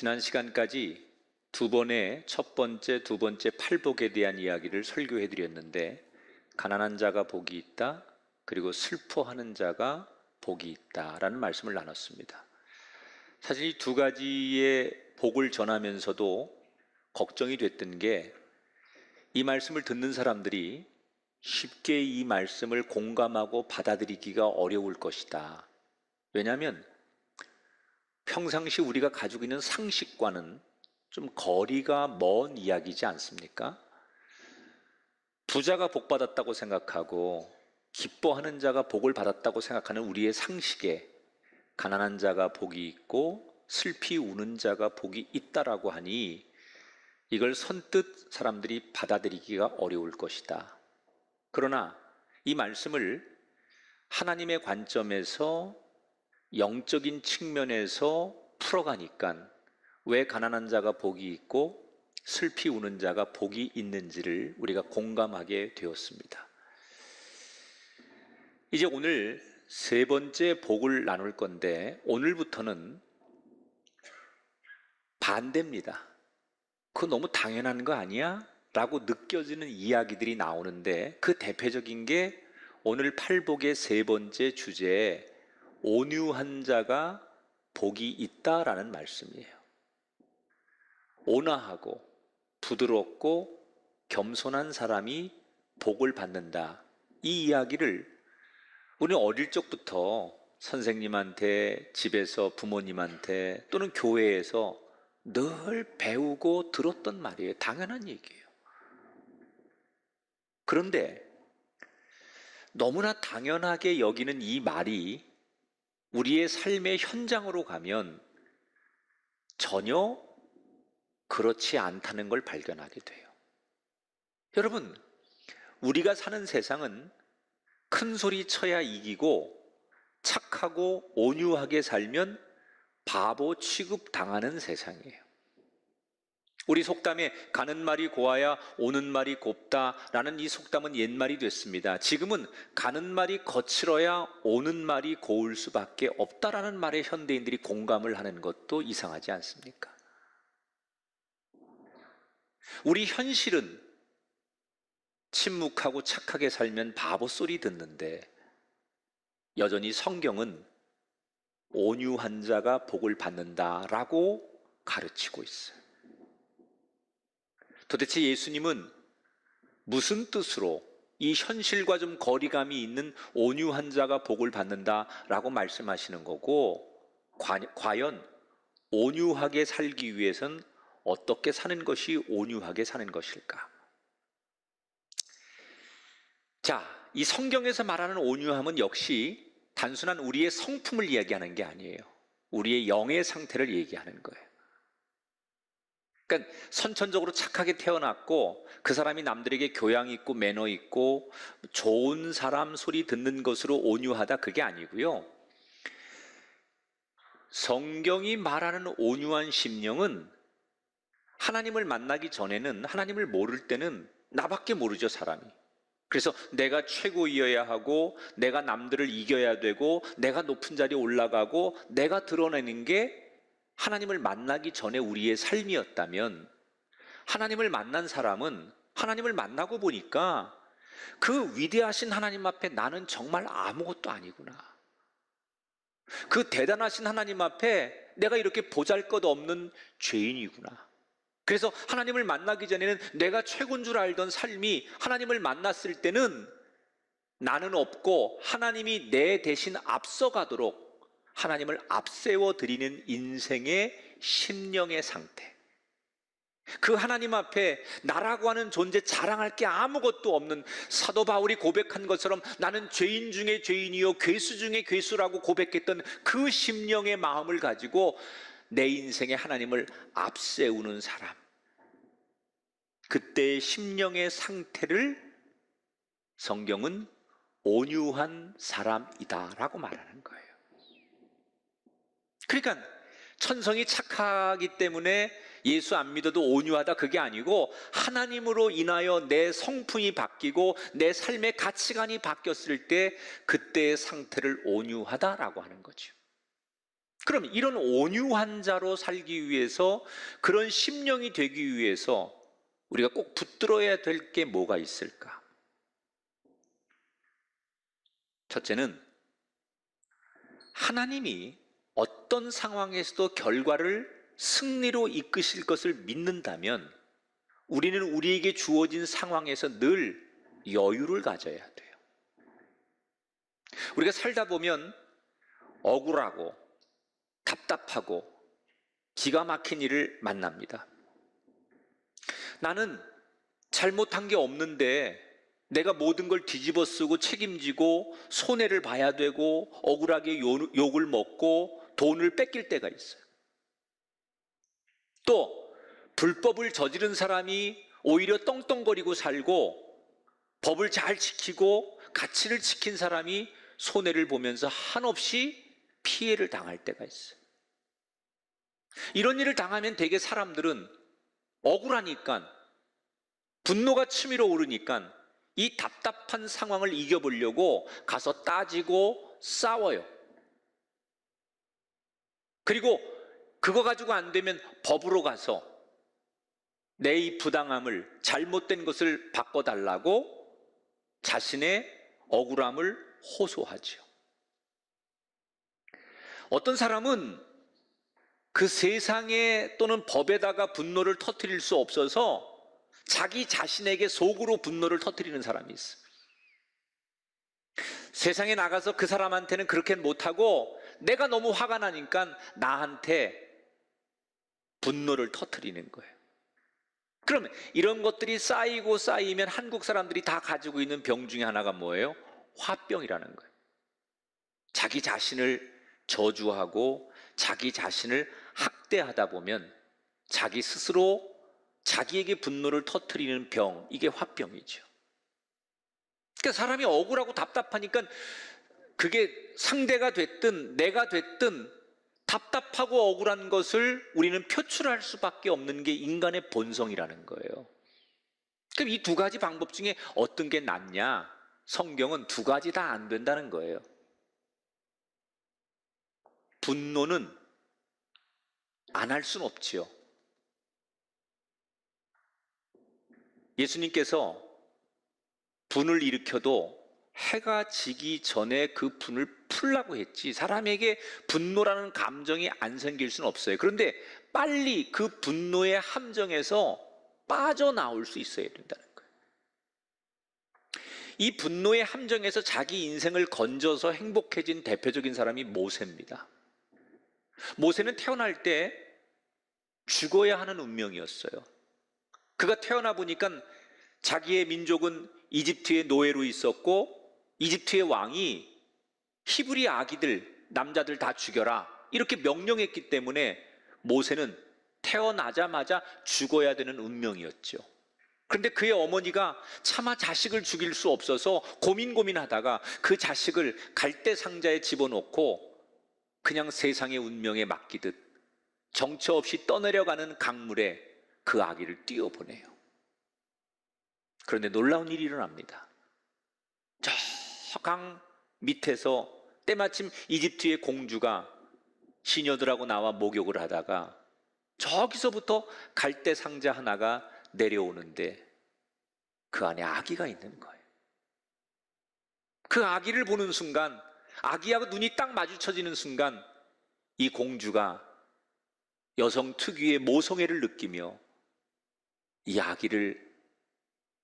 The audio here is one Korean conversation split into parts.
지난 시간까지 두 번의 첫 번째, 두 번째 팔복에 대한 이야기를 설교해 드렸는데, 가난한 자가 복이 있다, 그리고 슬퍼하는 자가 복이 있다라는 말씀을 나눴습니다. 사실 이 두 가지의 복을 전하면서도 걱정이 됐던 게, 이 말씀을 듣는 사람들이 쉽게 이 말씀을 공감하고 받아들이기가 어려울 것이다. 왜냐하면 평상시 우리가 가지고 있는 상식과는 좀 거리가 먼 이야기지 않습니까? 부자가 복 받았다고 생각하고 기뻐하는 자가 복을 받았다고 생각하는 우리의 상식에 가난한 자가 복이 있고 슬피 우는 자가 복이 있다라고 하니, 이걸 선뜻 사람들이 받아들이기가 어려울 것이다. 그러나 이 말씀을 하나님의 관점에서 영적인 측면에서 풀어가니까 왜 가난한 자가 복이 있고 슬피 우는 자가 복이 있는지를 우리가 공감하게 되었습니다. 이제 오늘 세 번째 복을 나눌 건데, 오늘부터는 반대입니다. 그거 너무 당연한 거 아니야? 라고 느껴지는 이야기들이 나오는데, 그 대표적인 게 오늘 팔복의 세 번째 주제에 온유한 자가 복이 있다라는 말씀이에요. 온화하고 부드럽고 겸손한 사람이 복을 받는다. 이 이야기를 우리는 어릴 적부터 선생님한테, 집에서 부모님한테, 또는 교회에서 늘 배우고 들었던 말이에요. 당연한 얘기예요. 그런데 너무나 당연하게 여기는 이 말이 우리의 삶의 현장으로 가면 전혀 그렇지 않다는 걸 발견하게 돼요. 여러분, 우리가 사는 세상은 큰 소리 쳐야 이기고 착하고 온유하게 살면 바보 취급당하는 세상이에요. 우리 속담에 가는 말이 고와야 오는 말이 곱다라는 이 속담은 옛말이 됐습니다. 지금은 가는 말이 거칠어야 오는 말이 고울 수밖에 없다라는 말에 현대인들이 공감을 하는 것도 이상하지 않습니까? 우리 현실은 침묵하고 착하게 살면 바보 소리 듣는데, 여전히 성경은 온유한 자가 복을 받는다라고 가르치고 있어요. 도대체 예수님은 무슨 뜻으로 이 현실과 좀 거리감이 있는 온유한 자가 복을 받는다라고 말씀하시는 거고, 과연 온유하게 살기 위해서는 어떻게 사는 것이 온유하게 사는 것일까? 자, 이 성경에서 말하는 온유함은 역시 단순한 우리의 성품을 이야기하는 게 아니에요. 우리의 영의 상태를 얘기하는 거예요. 그러니까 선천적으로 착하게 태어났고 그 사람이 남들에게 교양 있고 매너 있고 좋은 사람 소리 듣는 것으로 온유하다, 그게 아니고요. 성경이 말하는 온유한 심령은 하나님을 만나기 전에는, 하나님을 모를 때는 나밖에 모르죠, 사람이. 그래서 내가 최고이어야 하고, 내가 남들을 이겨야 되고, 내가 높은 자리에 올라가고, 내가 드러내는 게 하나님을 만나기 전에 우리의 삶이었다면, 하나님을 만난 사람은 하나님을 만나고 보니까 그 위대하신 하나님 앞에 나는 정말 아무것도 아니구나. 그 대단하신 하나님 앞에 내가 이렇게 보잘것없는 죄인이구나. 그래서 하나님을 만나기 전에는 내가 최고인 줄 알던 삶이, 하나님을 만났을 때는 나는 없고 하나님이 내 대신 앞서가도록 하나님을 앞세워 드리는 인생의 심령의 상태, 그 하나님 앞에 나라고 하는 존재 자랑할 게 아무것도 없는, 사도 바울이 고백한 것처럼 나는 죄인 중에 죄인이요 괴수 중에 괴수라고 고백했던 그 심령의 마음을 가지고 내 인생에 하나님을 앞세우는 사람, 그때의 심령의 상태를 성경은 온유한 사람이다라고 말하는 거예요. 그러니까 천성이 착하기 때문에 예수 안 믿어도 온유하다, 그게 아니고 하나님으로 인하여 내 성품이 바뀌고 내 삶의 가치관이 바뀌었을 때 그때의 상태를 온유하다라고 하는 거죠. 그럼 이런 온유한 자로 살기 위해서, 그런 심령이 되기 위해서 우리가 꼭 붙들어야 될 게 뭐가 있을까? 첫째는 하나님이 어떤 상황에서도 결과를 승리로 이끄실 것을 믿는다면 우리는 우리에게 주어진 상황에서 늘 여유를 가져야 돼요. 우리가 살다 보면 억울하고 답답하고 기가 막힌 일을 만납니다. 나는 잘못한 게 없는데 내가 모든 걸 뒤집어 쓰고 책임지고 손해를 봐야 되고 억울하게 욕을 먹고 돈을 뺏길 때가 있어요. 또 불법을 저지른 사람이 오히려 떵떵거리고 살고 법을 잘 지키고 가치를 지킨 사람이 손해를 보면서 한없이 피해를 당할 때가 있어요. 이런 일을 당하면 대개 사람들은 억울하니까, 분노가 치밀어 오르니까 이 답답한 상황을 이겨보려고 가서 따지고 싸워요. 그리고 그거 가지고 안 되면 법으로 가서 내 이 부당함을, 잘못된 것을 바꿔달라고 자신의 억울함을 호소하죠. 어떤 사람은 그 세상에 또는 법에다가 분노를 터뜨릴 수 없어서 자기 자신에게 속으로 분노를 터뜨리는 사람이 있어요. 세상에 나가서 그 사람한테는 그렇게 못하고 내가 너무 화가 나니까 나한테 분노를 터뜨리는 거예요. 그러면 이런 것들이 쌓이고 쌓이면 한국 사람들이 다 가지고 있는 병 중에 하나가 뭐예요? 화병이라는 거예요. 자기 자신을 저주하고 자기 자신을 학대하다 보면 자기 스스로 자기에게 분노를 터뜨리는 병, 이게 화병이죠. 그러니까 사람이 억울하고 답답하니까 그게 상대가 됐든 내가 됐든 답답하고 억울한 것을 우리는 표출할 수밖에 없는 게 인간의 본성이라는 거예요. 그럼 이 두 가지 방법 중에 어떤 게 낫냐? 성경은 두 가지 다 안 된다는 거예요. 분노는 안 할 수는 없지요. 예수님께서 분을 일으켜도 해가 지기 전에 그 분을 풀라고 했지, 사람에게 분노라는 감정이 안 생길 수는 없어요. 그런데 빨리 그 분노의 함정에서 빠져나올 수 있어야 된다는 거예요. 이 분노의 함정에서 자기 인생을 건져서 행복해진 대표적인 사람이 모세입니다. 모세는 태어날 때 죽어야 하는 운명이었어요. 그가 태어나 보니까 자기의 민족은 이집트의 노예로 있었고 이집트의 왕이 히브리 아기들, 남자들 다 죽여라 이렇게 명령했기 때문에 모세는 태어나자마자 죽어야 되는 운명이었죠. 그런데 그의 어머니가 차마 자식을 죽일 수 없어서 고민하다가 그 자식을 갈대 상자에 집어넣고 그냥 세상의 운명에 맡기듯 정처 없이 떠내려가는 강물에 그 아기를 띄워보내요. 그런데 놀라운 일이 일어납니다. 저 강 밑에서 때마침 이집트의 공주가 시녀들하고 나와 목욕을 하다가 저기서부터 갈대 상자 하나가 내려오는데 그 안에 아기가 있는 거예요. 그 아기를 보는 순간, 아기하고 눈이 딱 마주쳐지는 순간 이 공주가 여성 특유의 모성애를 느끼며 이 아기를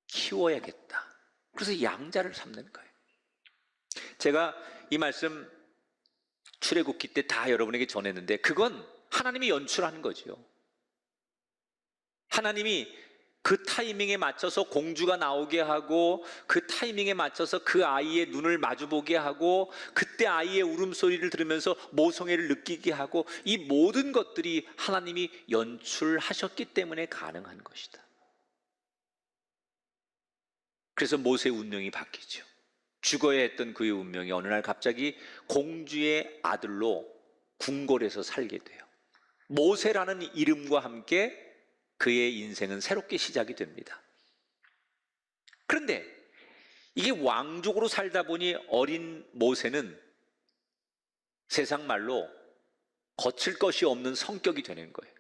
키워야겠다. 그래서 양자를 삼는 거예요. 제가 이 말씀 출애굽기 때 다 여러분에게 전했는데 그건 하나님이 연출하는 거죠. 하나님이 그 타이밍에 맞춰서 공주가 나오게 하고 그 타이밍에 맞춰서 그 아이의 눈을 마주보게 하고 그때 아이의 울음소리를 들으면서 모성애를 느끼게 하고 이 모든 것들이 하나님이 연출하셨기 때문에 가능한 것이다. 그래서 모세의 운명이 바뀌죠. 죽어야 했던 그의 운명이 어느 날 갑자기 공주의 아들로 궁궐에서 살게 돼요. 모세라는 이름과 함께 그의 인생은 새롭게 시작이 됩니다. 그런데 이게 왕족으로 살다 보니 어린 모세는 세상 말로 거칠 것이 없는 성격이 되는 거예요.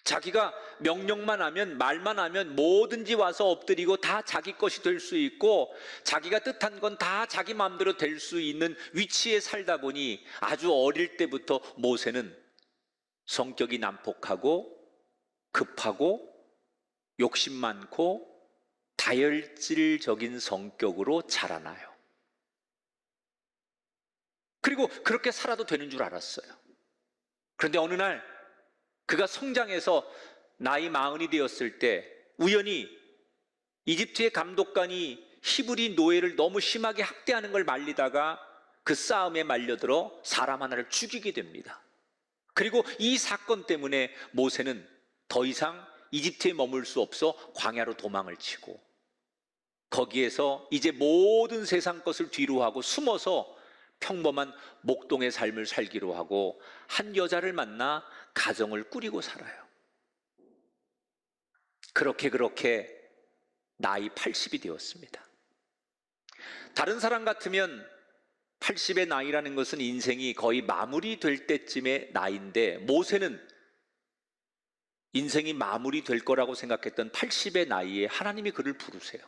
자기가 명령만 하면, 말만 하면 뭐든지 와서 엎드리고 다 자기 것이 될 수 있고, 자기가 뜻한 건 다 자기 마음대로 될 수 있는 위치에 살다 보니 아주 어릴 때부터 모세는 성격이 난폭하고 급하고 욕심 많고 다혈질적인 성격으로 자라나요. 그리고 그렇게 살아도 되는 줄 알았어요. 그런데 어느 날 그가 성장해서 나이 40이 되었을 때 우연히 이집트의 감독관이 히브리 노예를 너무 심하게 학대하는 걸 말리다가 그 싸움에 말려들어 사람 하나를 죽이게 됩니다. 그리고 이 사건 때문에 모세는 더 이상 이집트에 머물 수 없어 광야로 도망을 치고, 거기에서 이제 모든 세상 것을 뒤로 하고 숨어서 평범한 목동의 삶을 살기로 하고 한 여자를 만나 가정을 꾸리고 살아요. 그렇게 나이 80이 되었습니다. 다른 사람 같으면 80의 나이라는 것은 인생이 거의 마무리될 때쯤의 나이인데, 모세는 인생이 마무리될 거라고 생각했던 80의 나이에 하나님이 그를 부르세요.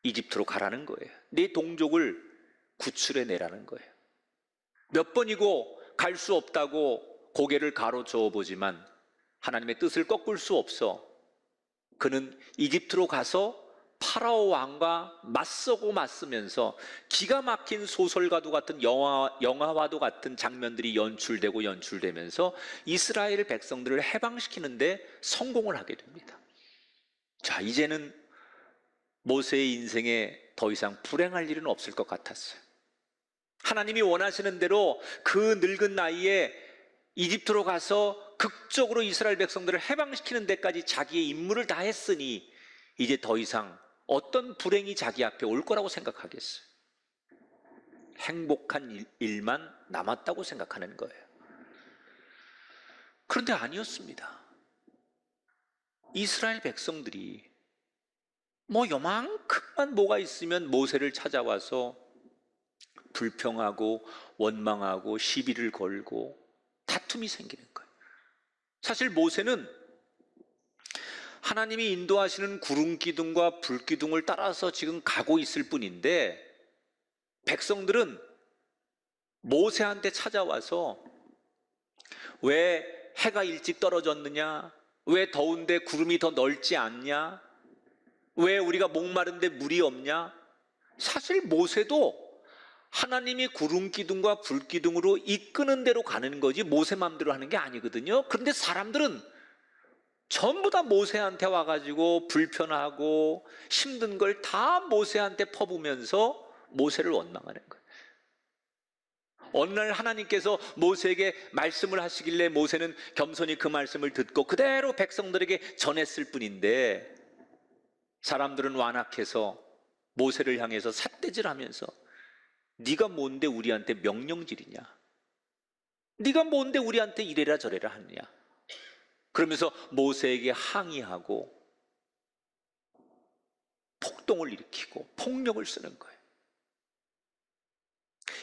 이집트로 가라는 거예요. 네 동족을 구출해내라는 거예요. 몇 번이고 갈 수 없다고 고개를 가로저어 보지만 하나님의 뜻을 꺾을 수 없어 그는 이집트로 가서 파라오 왕과 맞서면서 기가 막힌 소설과도 같은 영화와도 같은 장면들이 연출되면서 이스라엘 백성들을 해방시키는데 성공을 하게 됩니다. 자, 이제는 모세의 인생에 더 이상 불행할 일은 없을 것 같았어요. 하나님이 원하시는 대로 그 늙은 나이에 이집트로 가서 극적으로 이스라엘 백성들을 해방시키는 데까지 자기의 임무를 다 했으니 이제 더 이상 어떤 불행이 자기 앞에 올 거라고 생각하겠어요? 행복한 일만 남았다고 생각하는 거예요. 그런데 아니었습니다. 이스라엘 백성들이 요만큼만 뭐가 있으면 모세를 찾아와서 불평하고 원망하고 시비를 걸고 다툼이 생기는 거예요. 사실 모세는 하나님이 인도하시는 구름 기둥과 불 기둥을 따라서 지금 가고 있을 뿐인데, 백성들은 모세한테 찾아와서 왜 해가 일찍 떨어졌느냐, 왜 더운데 구름이 더 넓지 않냐, 왜 우리가 목마른데 물이 없냐. 사실 모세도 하나님이 구름 기둥과 불 기둥으로 이끄는 대로 가는 거지 모세 마음대로 하는 게 아니거든요. 그런데 사람들은 전부 다 모세한테 와가지고 불편하고 힘든 걸 다 모세한테 퍼부면서 모세를 원망하는 거예요. 어느 날 하나님께서 모세에게 말씀을 하시길래 모세는 겸손히 그 말씀을 듣고 그대로 백성들에게 전했을 뿐인데, 사람들은 완악해서 모세를 향해서 삿대질하면서 네가 뭔데 우리한테 명령질이냐, 네가 뭔데 우리한테 이래라 저래라 하느냐, 그러면서 모세에게 항의하고 폭동을 일으키고 폭력을 쓰는 거예요.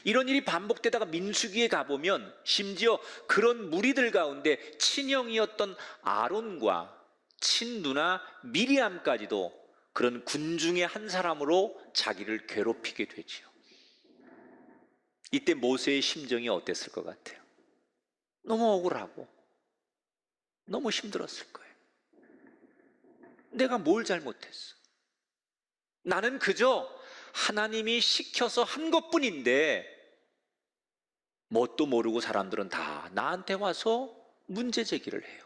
이런 일이 반복되다가 민수기에 가보면 심지어 그런 무리들 가운데 친형이었던 아론과 친누나 미리암까지도 그런 군중의 한 사람으로 자기를 괴롭히게 되지요. 이때 모세의 심정이 어땠을 것 같아요? 너무 억울하고 너무 힘들었을 거예요. 내가 뭘 잘못했어? 나는 그저 하나님이 시켜서 한 것뿐인데 뭣도 모르고 사람들은 다 나한테 와서 문제 제기를 해요.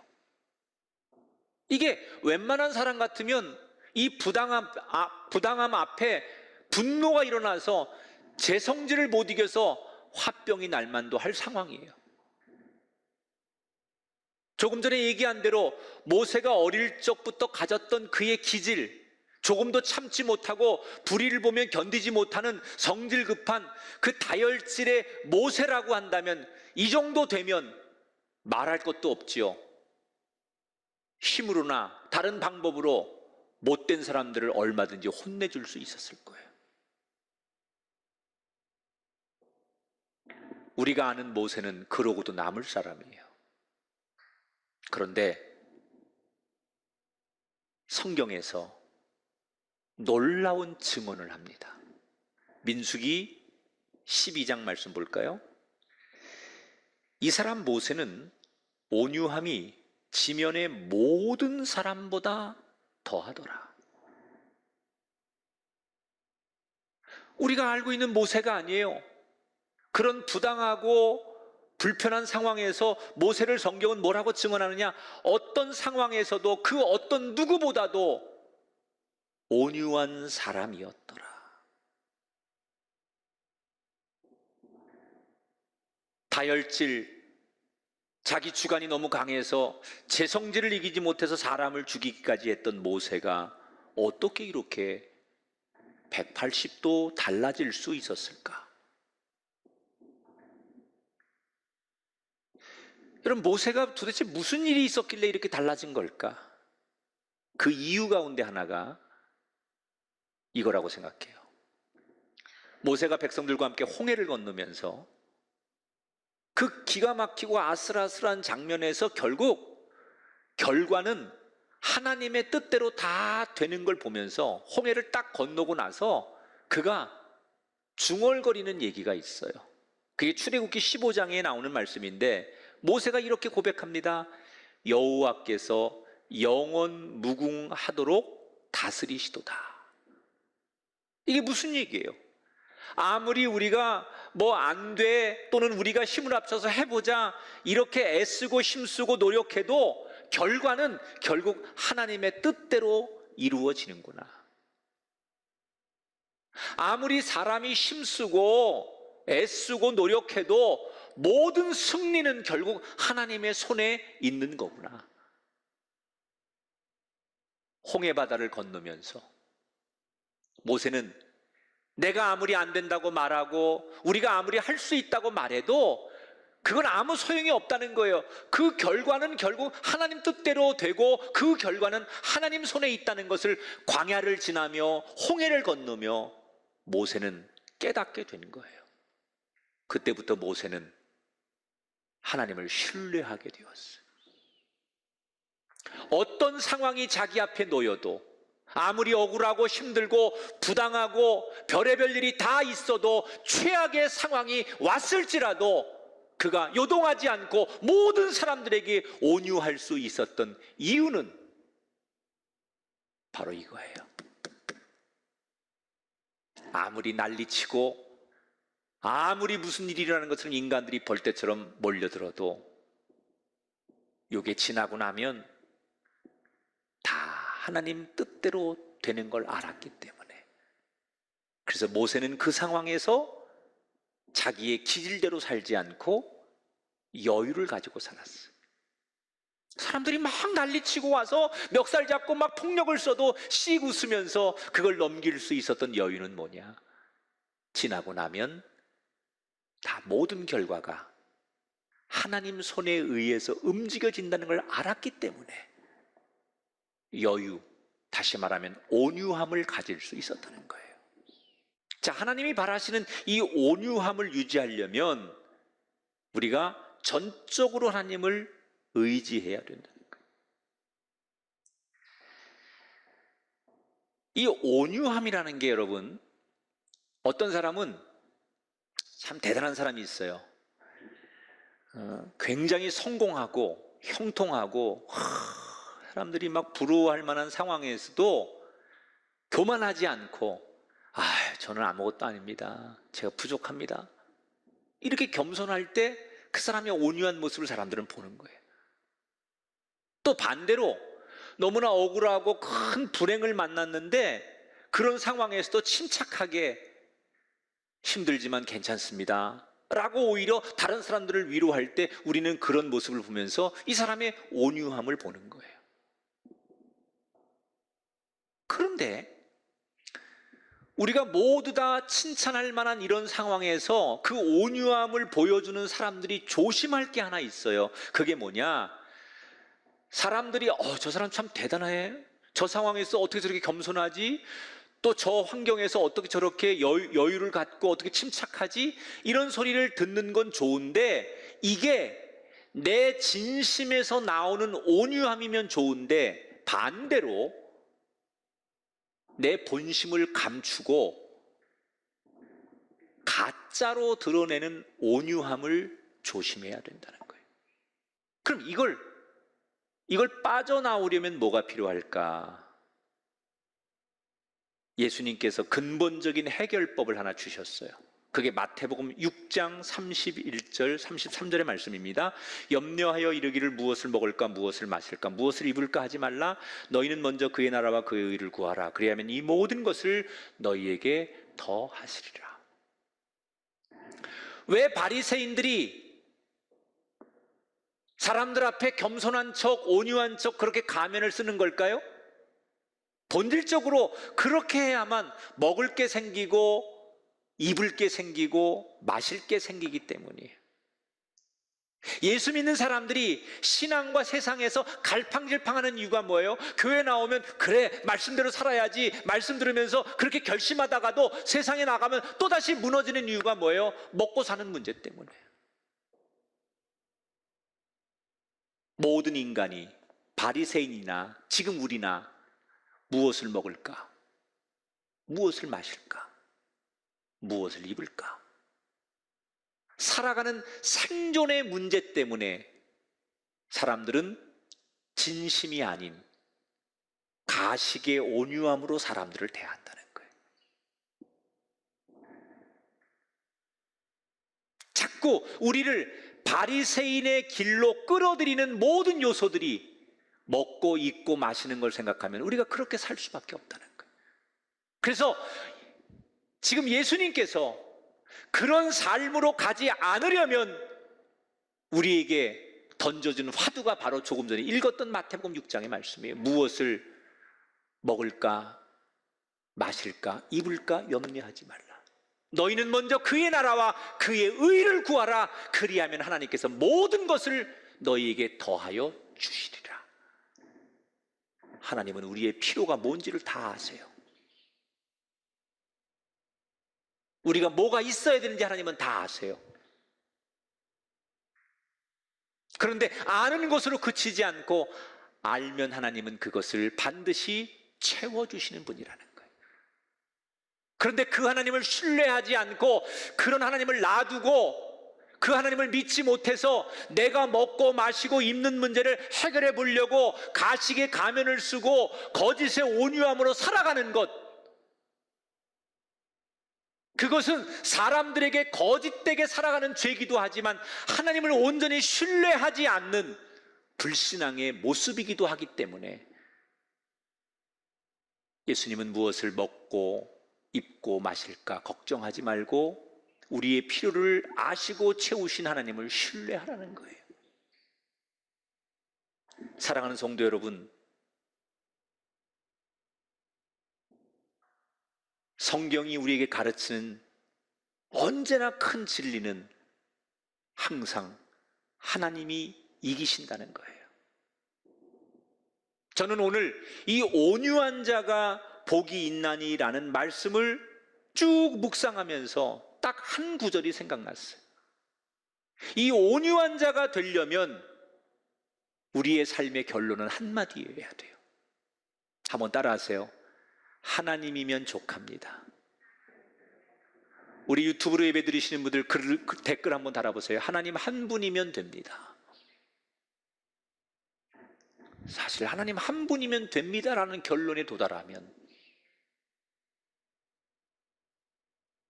이게 웬만한 사람 같으면 이 부당함 앞에 분노가 일어나서 제 성질을 못 이겨서 화병이 날 만도 할 상황이에요. 조금 전에 얘기한 대로 모세가 어릴 적부터 가졌던 그의 기질, 조금도 참지 못하고 불의를 보면 견디지 못하는 성질 급한 그 다혈질의 모세라고 한다면, 이 정도 되면 말할 것도 없지요. 힘으로나 다른 방법으로 못된 사람들을 얼마든지 혼내줄 수 있었을 거예요. 우리가 아는 모세는 그러고도 남을 사람이에요. 그런데 성경에서 놀라운 증언을 합니다. 민수기 12장 말씀 볼까요? 이 사람 모세는 온유함이 지면의 모든 사람보다 더하더라. 우리가 알고 있는 모세가 아니에요. 그런 부당하고 불편한 상황에서 모세를 성경은 뭐라고 증언하느냐? 어떤 상황에서도 그 어떤 누구보다도 온유한 사람이었더라. 다혈질, 자기 주관이 너무 강해서 제 성질을 이기지 못해서 사람을 죽이기까지 했던 모세가 어떻게 이렇게 180도 달라질 수 있었을까? 여러분, 모세가 도대체 무슨 일이 있었길래 이렇게 달라진 걸까? 그 이유 가운데 하나가 이거라고 생각해요. 모세가 백성들과 함께 홍해를 건너면서 그 기가 막히고 아슬아슬한 장면에서 결국 결과는 하나님의 뜻대로 다 되는 걸 보면서 홍해를 딱 건너고 나서 그가 중얼거리는 얘기가 있어요. 그게 출애굽기 15장에 나오는 말씀인데 모세가 이렇게 고백합니다. 여호와께서 영원 무궁하도록 다스리시도다. 이게 무슨 얘기예요? 아무리 우리가 뭐 안 돼 또는 우리가 힘을 합쳐서 해보자 이렇게 애쓰고 힘쓰고 노력해도 결과는 결국 하나님의 뜻대로 이루어지는구나. 아무리 사람이 힘쓰고 애쓰고 노력해도 모든 승리는 결국 하나님의 손에 있는 거구나. 홍해바다를 건너면서 모세는 내가 아무리 안 된다고 말하고 우리가 아무리 할 수 있다고 말해도 그건 아무 소용이 없다는 거예요. 그 결과는 결국 하나님 뜻대로 되고 그 결과는 하나님 손에 있다는 것을 광야를 지나며 홍해를 건너며 모세는 깨닫게 된 거예요. 그때부터 모세는 하나님을 신뢰하게 되었어요. 어떤 상황이 자기 앞에 놓여도 아무리 억울하고 힘들고 부당하고 별의별 일이 다 있어도 최악의 상황이 왔을지라도 그가 요동하지 않고 모든 사람들에게 온유할 수 있었던 이유는 바로 이거예요. 아무리 난리치고 아무리 무슨 일이 일어나는 것처럼 인간들이 벌떼처럼 몰려들어도 요게 지나고 나면 다 하나님 뜻대로 되는 걸 알았기 때문에 그래서 모세는 그 상황에서 자기의 기질대로 살지 않고 여유를 가지고 살았어요. 사람들이 막 난리치고 와서 멱살 잡고 막 폭력을 써도 씩 웃으면서 그걸 넘길 수 있었던 여유는 뭐냐? 지나고 나면 다 모든 결과가 하나님 손에 의해서 움직여진다는 걸 알았기 때문에 여유, 다시 말하면 온유함을 가질 수 있었다는 거예요. 자, 하나님이 바라시는 이 온유함을 유지하려면 우리가 전적으로 하나님을 의지해야 된다는 거예요. 이 온유함이라는 게 여러분, 어떤 사람은 참 대단한 사람이 있어요. 굉장히 성공하고 형통하고 사람들이 막 부러워할 만한 상황에서도 교만하지 않고 저는 아무것도 아닙니다. 제가 부족합니다. 이렇게 겸손할 때 그 사람의 온유한 모습을 사람들은 보는 거예요. 또 반대로 너무나 억울하고 큰 불행을 만났는데 그런 상황에서도 침착하게 힘들지만 괜찮습니다 라고 오히려 다른 사람들을 위로할 때 우리는 그런 모습을 보면서 이 사람의 온유함을 보는 거예요. 그런데 우리가 모두 다 칭찬할 만한 이런 상황에서 그 온유함을 보여주는 사람들이 조심할 게 하나 있어요. 그게 뭐냐? 사람들이 저 사람 참 대단해. 저 상황에서 어떻게 저렇게 겸손하지? 또 저 환경에서 어떻게 저렇게 여유를 갖고 어떻게 침착하지? 이런 소리를 듣는 건 좋은데, 이게 내 진심에서 나오는 온유함이면 좋은데, 반대로 내 본심을 감추고 가짜로 드러내는 온유함을 조심해야 된다는 거예요. 그럼 이걸 빠져나오려면 뭐가 필요할까? 예수님께서 근본적인 해결법을 하나 주셨어요. 그게 마태복음 6장 31절 33절의 말씀입니다. 염려하여 이르기를 무엇을 먹을까 무엇을 마실까 무엇을 입을까 하지 말라. 너희는 먼저 그의 나라와 그의 의를 구하라. 그리하면 이 모든 것을 너희에게 더하시리라. 왜 바리새인들이 사람들 앞에 겸손한 척 온유한 척 그렇게 가면을 쓰는 걸까요? 본질적으로 그렇게 해야만 먹을 게 생기고 입을 게 생기고 마실 게 생기기 때문이에요. 예수 믿는 사람들이 신앙과 세상에서 갈팡질팡하는 이유가 뭐예요? 교회 나오면 그래 말씀대로 살아야지 말씀 들으면서 그렇게 결심하다가도 세상에 나가면 또다시 무너지는 이유가 뭐예요? 먹고 사는 문제 때문에. 모든 인간이 바리새인이나 지금 우리나 무엇을 먹을까? 무엇을 마실까? 무엇을 입을까? 살아가는 생존의 문제 때문에 사람들은 진심이 아닌 가식의 온유함으로 사람들을 대한다는 거예요. 자꾸 우리를 바리새인의 길로 끌어들이는 모든 요소들이 먹고 입고 마시는 걸 생각하면 우리가 그렇게 살 수밖에 없다는 거예요. 그래서 지금 예수님께서 그런 삶으로 가지 않으려면 우리에게 던져준 화두가 바로 조금 전에 읽었던 마태복음 6장의 말씀이에요. 무엇을 먹을까 마실까 입을까 염려하지 말라. 너희는 먼저 그의 나라와 그의 의를 구하라. 그리하면 하나님께서 모든 것을 너희에게 더하여 주시리라. 하나님은 우리의 필요가 뭔지를 다 아세요. 우리가 뭐가 있어야 되는지 하나님은 다 아세요. 그런데 아는 것으로 그치지 않고 알면 하나님은 그것을 반드시 채워주시는 분이라는 거예요. 그런데 그 하나님을 신뢰하지 않고 그런 하나님을 놔두고 그 하나님을 믿지 못해서 내가 먹고 마시고 입는 문제를 해결해 보려고 가식의 가면을 쓰고 거짓의 온유함으로 살아가는 것, 그것은 사람들에게 거짓되게 살아가는 죄이기도 하지만 하나님을 온전히 신뢰하지 않는 불신앙의 모습이기도 하기 때문에 예수님은 무엇을 먹고 입고 마실까 걱정하지 말고 우리의 필요를 아시고 채우신 하나님을 신뢰하라는 거예요. 사랑하는 성도 여러분, 성경이 우리에게 가르치는 언제나 큰 진리는 항상 하나님이 이기신다는 거예요. 저는 오늘 이 온유한 자가 복이 있나니라는 말씀을 쭉 묵상하면서 딱 한 구절이 생각났어요. 이 온유한 자가 되려면 우리의 삶의 결론은 한마디여야 돼요. 한번 따라하세요. 하나님이면 족합니다. 우리 유튜브로 예배 드리시는 분들 댓글 한번 달아보세요. 하나님 한 분이면 됩니다. 사실 하나님 한 분이면 됩니다라는 결론에 도달하면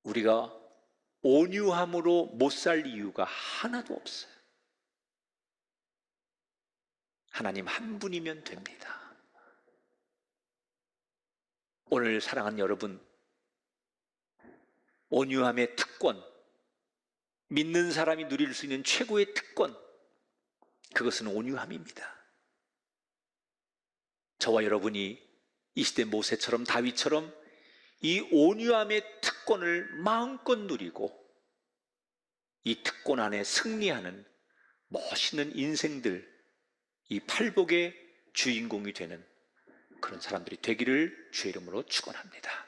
우리가 온유함으로 못 살 이유가 하나도 없어요. 하나님 한 분이면 됩니다. 오늘 사랑하는 여러분, 온유함의 특권, 믿는 사람이 누릴 수 있는 최고의 특권, 그것은 온유함입니다. 저와 여러분이 이 시대 모세처럼 다윗처럼 이 온유함의 특권을 마음껏 누리고 이 특권 안에 승리하는 멋있는 인생들, 이 팔복의 주인공이 되는 그런 사람들이 되기를 주의 이름으로 축원합니다.